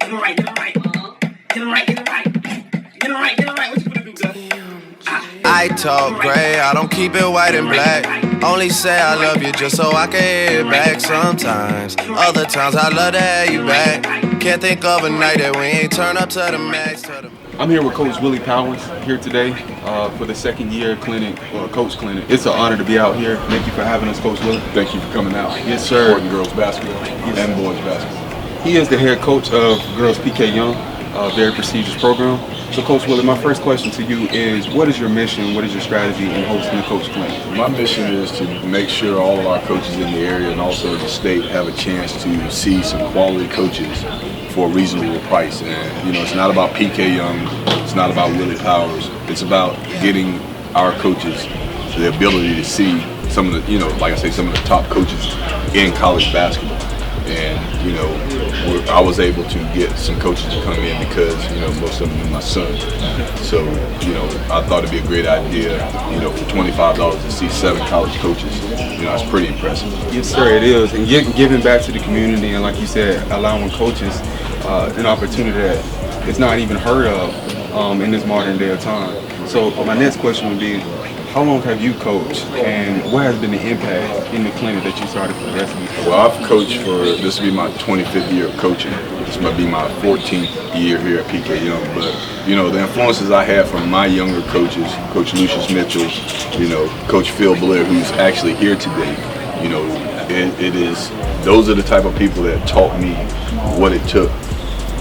Get him right, get him right. Get him right, get him right. Get him right, get him right. What you gonna do, Gus? I talk gray, I don't keep it white and black. Only say I love you just so I can hear it back sometimes. Other times I love to have you back. Can't think of a night that we ain't turn up to the max. I'm here with Coach Willie Powers here today for the second year clinic, or Coach Clinic. It's an honor to be out here. Thank you for having us, Coach Willie. Thank you for coming out. Yes, sir. Supporting girls basketball and boys basketball. He is the head coach of Girls PK Young, a very prestigious program. So, Coach Willie, my first question to you is, what is your mission, what is your strategy in hosting the Coach Clinic? My mission is to make sure all of our coaches in the area and also the state have a chance to see some quality coaches for a reasonable price. And, you know, it's not about PK Young, it's not about Willie Powers, it's about getting our coaches the ability to see some of the, you know, like I say, some of the top coaches in college basketball. And, you know, I was able to get some coaches to come in because, you know, most of them are my son. So, you know, I thought it'd be a great idea, you know, for $25 to see 7 college coaches. You know, it's pretty impressive. Yes, sir, it is. And giving back to the community and, like you said, allowing coaches an opportunity that is not even heard of in this modern day of time. So my next question would be, how long have you coached, and what has been the impact in the clinic that you started progressing? Well, I've coached for, this will be my 25th year of coaching. This might be my 14th year here at PK Young. But, you know, the influences I had from my younger coaches, Coach Lucius Mitchell, you know, Coach Phil Blair, who's actually here today, you know, those are the type of people that taught me what it took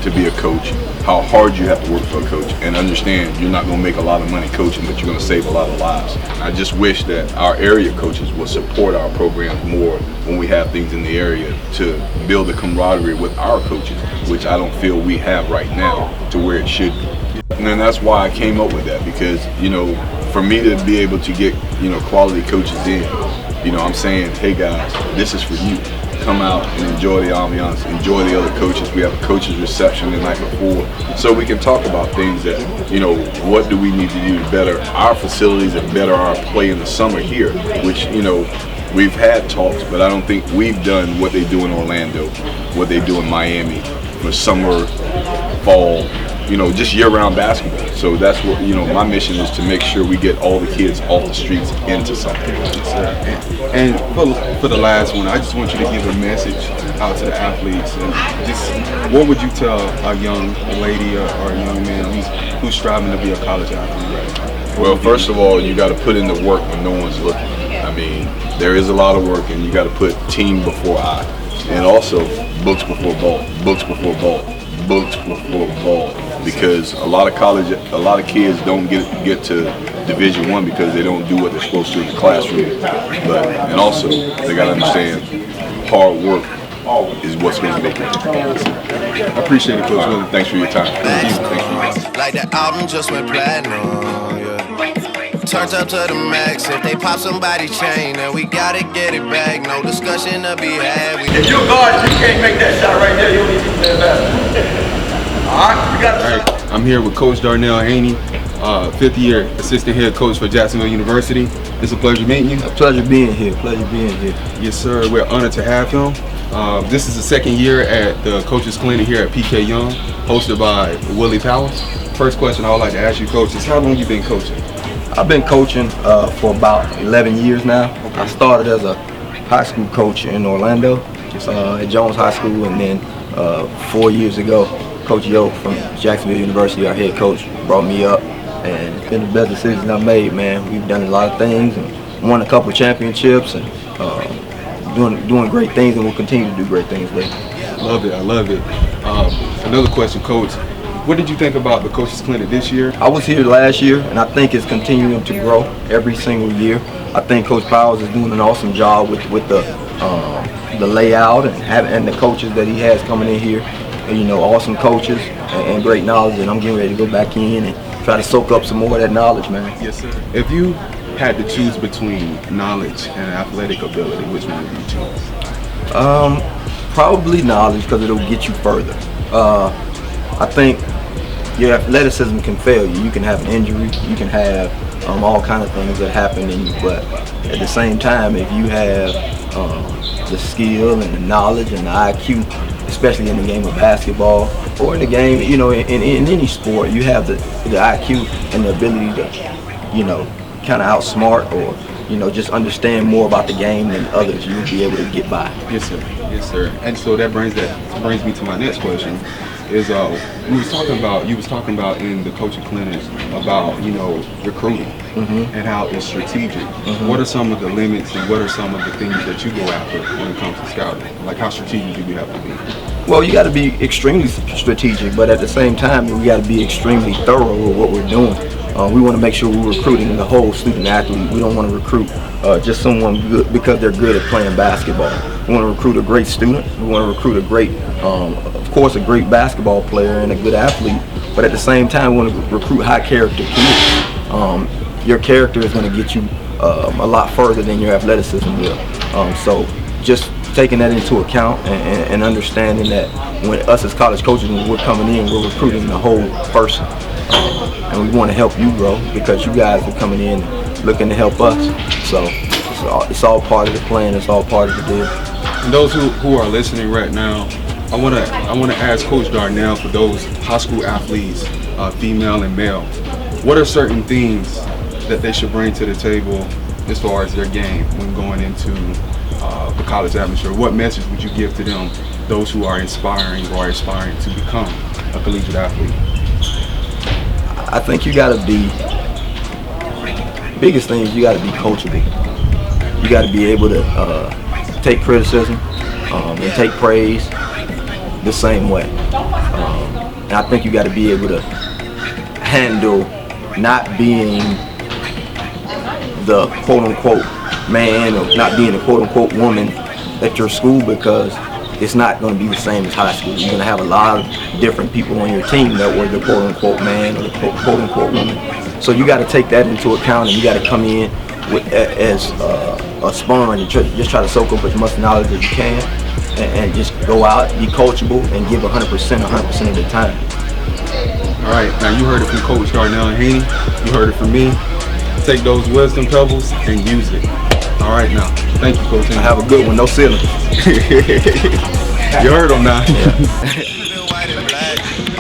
to be a coach, how hard you have to work for a coach, and understand you're not going to make a lot of money coaching, but you're going to save a lot of lives. I just wish that our area coaches would support our programs more when we have things in the area to build a camaraderie with our coaches, which I don't feel we have right now to where it should be. And then that's why I came up with that, because, you know, for me to be able to get, you know, quality coaches in, you know, I'm saying, hey guys, this is for you. Come out and enjoy the ambiance, enjoy the other coaches. We have a coaches reception the night before, so we can talk about things that, you know, what do we need to do to better our facilities and better our play in the summer here, which, you know, we've had talks, but I don't think we've done what they do in Orlando, what they do in Miami for summer, fall, you know, just year-round basketball. So that's what, you know, my mission is to make sure we get all the kids off the streets into something. And for the last one, I just want you to give a message out to the athletes. And just, what would you tell a young lady or a young man who's striving to be a college athlete? Well, first of all, you got to put in the work when no one's looking. I mean, there is a lot of work, and you got to put team before eye, and also books before ball, books before ball, books before ball. Because a lot of kids don't get to Division-1 because they don't do what they're supposed to in the classroom. And also they got to understand hard work is what's going to make it. I appreciate it, Coach Willie. Thanks for your time. Thank you. Like the album just went platinum, yeah. Turned up to the max. If they pop somebody's chain, then we gotta get it back. No discussion to be had. If you're guard, you can't make that shot right there. You don't need to play basketball. All right, you got it. Right. I'm here with Coach Darnell Haney, 5th year assistant head coach for Jacksonville University. It's a pleasure meeting you. A pleasure being here. Yes, sir. We're honored to have him. This is the second year at the Coaches Clinic here at PK Young, hosted by Willie Powers. First question I would like to ask you, Coach, is how long you been coaching? I've been coaching for about 11 years now. Okay. I started as a high school coach in Orlando at Jones High School, and then 4 years ago, Coach Yo from Jacksonville University, our head coach, brought me up, and it's been the best decision I've made, man. We've done a lot of things and won a couple of championships, and doing great things, and we'll continue to do great things later. I love it. Another question, Coach. What did you think about the Coaches Clinic this year? I was here last year, and I think it's continuing to grow every single year. I think Coach Powers is doing an awesome job with the layout and the coaches that he has coming in here. You know, awesome coaches and great knowledge, and I'm getting ready to go back in and try to soak up some more of that knowledge, man. Yes, sir. If you had to choose between knowledge and athletic ability, which one would you choose? Probably knowledge, because it'll get you further. I think your athleticism can fail you. You can have an injury, you can have all kinds of things that happen in you, but at the same time, if you have the skill and the knowledge and the IQ especially in the game of basketball or in the game, you know, in any sport. You have the IQ and the ability to, you know, kind of outsmart or, you know, just understand more about the game than others. You'll be able to get by. Yes, sir. Yes, sir. And so that brings me to my next question. Is you was talking about in the coaching clinics about, you know, recruiting and how it's strategic. What are some of the limits and what are some of the things that you go after when it comes to scouting? Like, how strategic do you have to be? Well, you got to be extremely strategic, but at the same time, we got to be extremely thorough with what we're doing. We want to make sure we're recruiting the whole student athlete. We don't want to recruit just someone good because they're good at playing basketball. We want to recruit a great student. We want to recruit a great, of course, a great basketball player and a good athlete. But at the same time, we want to recruit high character kids. Your character is going to get you a lot further than your athleticism will. So just taking that into account and understanding that when us as college coaches, when we're coming in, we're recruiting the whole person. And we want to help you grow because you guys are coming in looking to help us. So it's all part of the plan. It's all part of the deal. And those who are listening right now, I want to ask Coach Darnell, for those high school athletes, female and male, what are certain things that they should bring to the table as far as their game when going into the college atmosphere? What message would you give to them, those who are aspiring to become a collegiate athlete? I think you got to be, biggest thing is you got to be coachable. You got to be able to take criticism and take praise the same way. And I think you got to be able to handle not being the quote-unquote man or not being the quote-unquote woman at your school, because it's not going to be the same as high school. You're going to have a lot of different people on your team that were the quote-unquote man or the quote-unquote woman. So you got to take that into account, and you got to come in with, as a sponge and just try to soak up as much knowledge as you can, and just go out, be coachable, and give 100% of the time. All right, now you heard it from Coach Darnell and Haney. You heard it from me. Take those wisdom pebbles and use it. All right, now. Thank you, Coach. Have a good one. No ceiling. You heard him now.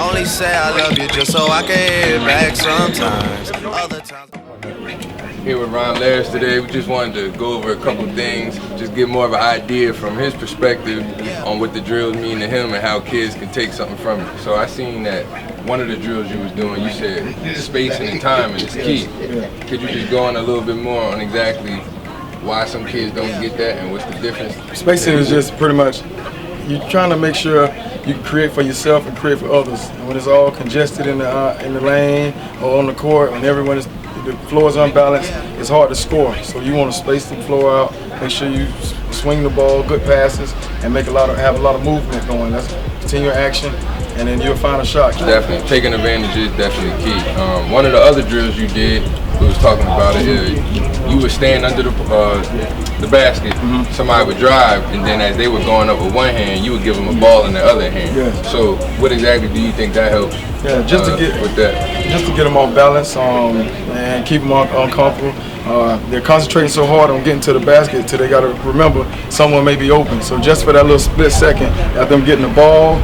Only say I love you just so I can hear it back sometimes. Other times. Here with Ron Laris today. We just wanted to go over a couple things, just get more of an idea from his perspective on what the drills mean to him and how kids can take something from it. So I seen that one of the drills you was doing, you said spacing and timing is key. Could you just go on a little bit more on exactly why some kids don't get that and what's the difference? Spacing is just pretty much you're trying to make sure you create for yourself and create for others. And when it's all congested in the lane or on the court, when the floor is unbalanced, it's hard to score. So you want to space the floor out, make sure you swing the ball, good passes, and have a lot of movement going. That's continue action, and then you'll find a shot. Definitely, taking advantage is definitely key. One of the other drills you did, we was talking about it. You would stand under the basket. Somebody would drive, and then as they were going up with one hand, you would give them a ball in the other hand. Yes. So, what exactly do you think that helps? Yeah, just to get them off balance and keep them uncomfortable. They're concentrating so hard on getting to the basket till they got to remember someone may be open. So just for that little split second, after them getting the ball,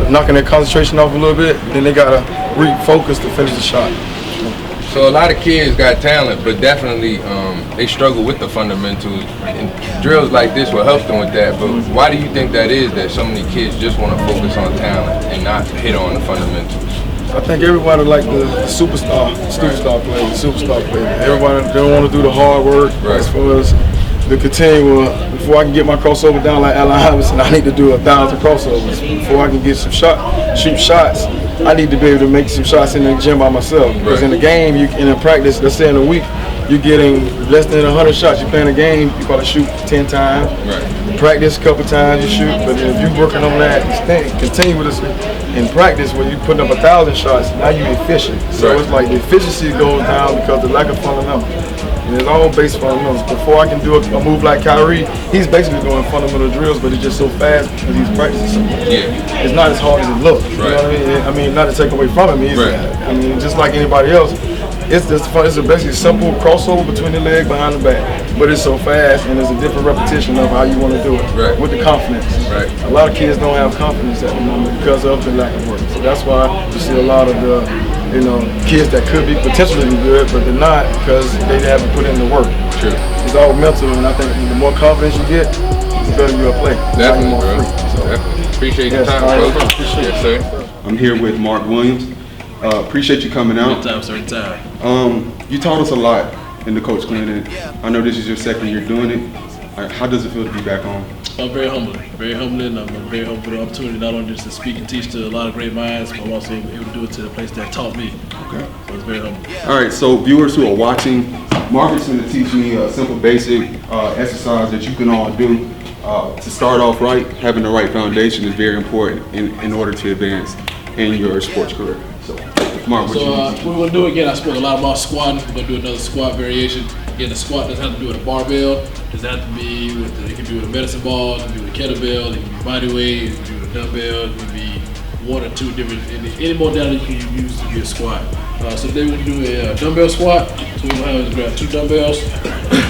knocking their concentration off a little bit, then they got to refocus to finish the shot. So a lot of kids got talent, but definitely they struggle with the fundamentals. And drills like this will help them with that. But why do you think that is, that so many kids just want to focus on talent and not hit on the fundamentals? I think everybody like the superstar player. Everybody don't want to do the hard work. Right. As far as the continual, before I can get my crossover down like Allen Iverson, I need to do 1,000 crossovers. Before I can get shoot shots, I need to be able to make some shots in the gym by myself. Because in the game, in a practice, let's say in a week, you're getting less than 100 shots. You're playing a game, you probably shoot 10 times. Right. Practice a couple times, you shoot. But if you're working on that continuously in practice, where you're putting up 1,000 shots, now you're efficient. So it's like the efficiency goes down because of the lack of fundamentals. And it's all based on fundamentals. Before I can do a move like Kyrie, he's basically doing fundamental drills, but he's just so fast because he's practicing so much. Yeah. It's not as hard as it looks. You know what I mean? Not to take away from him. I mean, just like anybody else, it's basically a simple crossover between the leg behind the back, but it's so fast and there's a different repetition of how you want to do it with the confidence. Right. A lot of kids don't have confidence at the moment because of the lack of work. So that's why you see a lot of the kids that could be potentially good, but they're not because they haven't put in the work. True. It's all mental, and I think the more confidence you get, the better you'll play. Definitely, more bro. free. So, Definitely. Appreciate your yes, time, bro. yes, sir. I'm here with Mark Williams. Appreciate you coming out. Anytime, sir, anytime. You taught us a lot in the Coach Clinic. I know this is your second year doing it. How does it feel to be back home? I'm very humbling. Very humbling. I'm very humble for the opportunity not only just to speak and teach to a lot of great minds, but I'm also able to do it to the place that taught me. Okay. So it's very humbling. All right, so viewers who are watching, Mark is going to teach me a simple basic exercise that you can all do. To start off right, having the right foundation is very important in order to advance in your sports career. So, Mark, what So what we're going to do again, I spoke a lot about squatting. We're going to do another squat variation. Again, the squat doesn't have to be with a barbell. It doesn't have to be it can be with a medicine ball, it can be with a kettlebell, it can be body weight, it can be with a dumbbell, it can be one or two different, any modality you can use to be a squat. So today we're going to do a dumbbell squat. So we're going to have grab 2 dumbbells.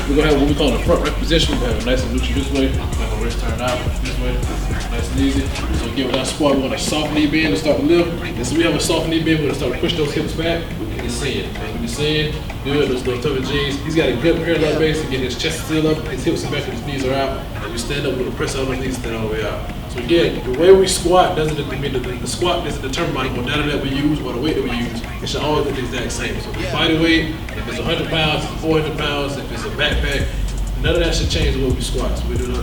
We're going to have what we call a front rack position. We're going to have a nice and neutral this way. We're going to wrist turn out this way. Nice and easy. So again, with our squat, we're going to soft knee bend to start to lift. And so we have a soft knee bend, we're going to start to push those hips back. We can see it. We can see it. Good, those little tuck jeans. He's got a good parallel base to get his chest still up, his hips are back, and his knees are out. As we stand up, we're going to press out those knees and stand all the way out. So again, the way we squat doesn't mean the squat doesn't determine by the modality that we use or the weight that we use. It should always be the exact same. So if it's body weight, if it's 100 pounds, if it's 400 pounds, if it's a backpack, none of that should change the way we squat. So we do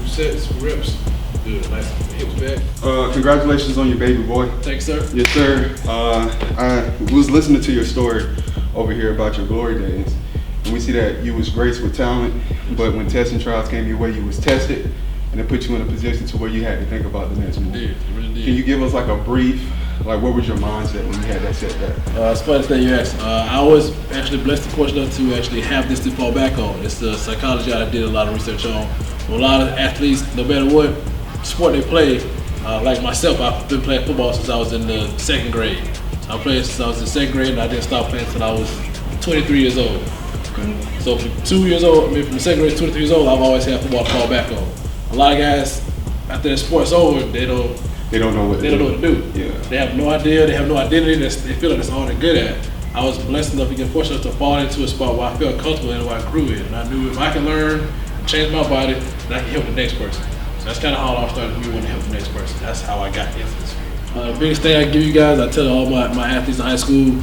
sets, reps. Good, nice hips back. Congratulations on your baby boy. Thanks, sir. Yes, sir. I was listening to your story over here about your glory days, and we see that you was graced with talent, but when testing trials came your way, you was tested, and it put you in a position to where you had to think about the next move. It really did. Can you give us like a brief, like what was your mindset when you had that setback? It's funny that you asked. I was actually blessed and fortunate enough to actually have this to fall back on. It's the psychology I did a lot of research on. A lot of athletes, no matter what sport they play, like myself, I've been playing football since I was in the 2nd grade. So I played since I was in 2nd grade, and I didn't stop playing until I was 23 years old. So from 2 years old, from the 2nd grade to 23 years old, I've always had football to fall back on. A lot of guys, after their sport's over, they don't know what to do. Yeah. They have no idea, they have no identity, they feel like that's all they're good at. I was blessed enough to get fortunate to fall into a spot where I felt comfortable and where I grew in. And I knew if I can learn, change my body, then I can help the next person. So that's kind of how it all started, me wanting to help the next person. That's how I got into this. The biggest thing I give you guys, I tell all my athletes in high school,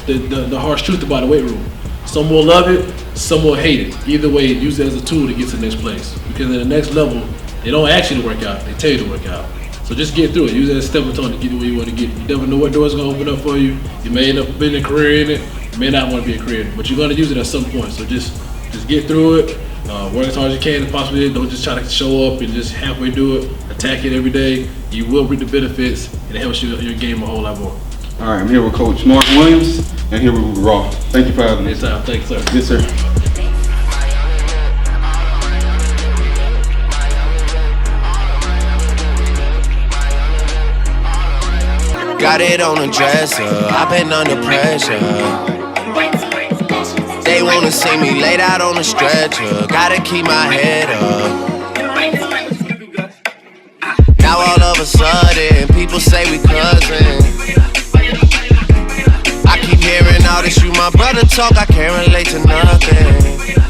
the harsh truth about the weight room. Some will love it, some will hate it. Either way, use it as a tool to get to the next place. Because at the next level, they don't ask you to work out, they tell you to work out. So just get through it. Use it as a stepping stone to get to where you want to get. You never know what door's going to open up for you. You may end up being a career in it. You may not want to be a career in it, but you're going to use it at some point. So just get through it. Work as hard as you can, possibly. Don't just try to show up and just halfway do it. Attack it every day. You will reap the benefits, and it helps your game a whole lot more. All right, I'm here with Coach Mark Williams, and here with Raw. Thank you for having me. Anytime. Thanks, sir. Yes, sir. Got it on the dresser, I've been under pressure. They wanna see me laid out on the stretcher. Gotta keep my head up. Now all of a sudden, people say we cousins. I keep hearing all this, you my brother talk, I can't relate to nothing.